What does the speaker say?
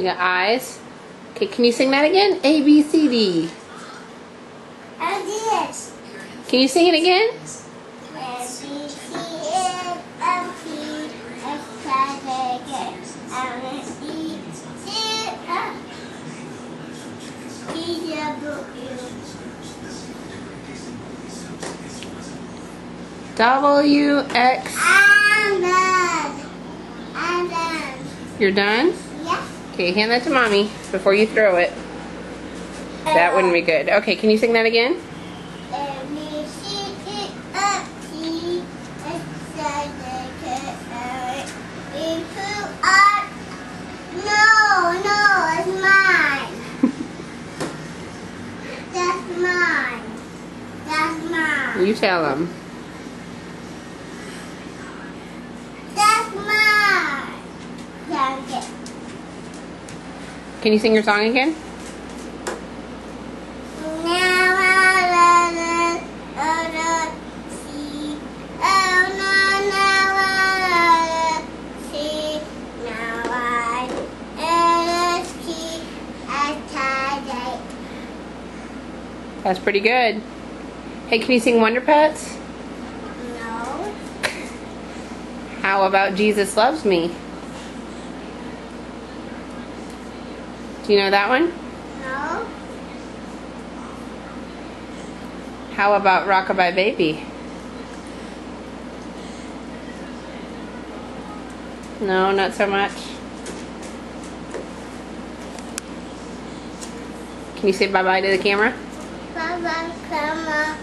You got eyes. Okay, can you sing that again? A, B, C, D. And this. Can you sing it again? A, B, C, D, F, G, H, I, J, K, L, M, N, O, P, W, X. I'm done. I'm done. You're done? Yeah. Okay, hand that to Mommy before you throw it. That wouldn't be good. Okay, can you sing that again? A, B, C, D, F, G, H, I, J, K, L, M, N, O, No, it's mine. That's mine. That's mine. You tell them. That's mine. Thank you. Can you sing your song again? That's pretty good. Hey, can you sing Wonder Pets? No. How about Jesus Loves Me? Do you know that one? No. How about Rockabye Baby? No, not so much. Can you say bye-bye to the camera? Bye bye, Grandma.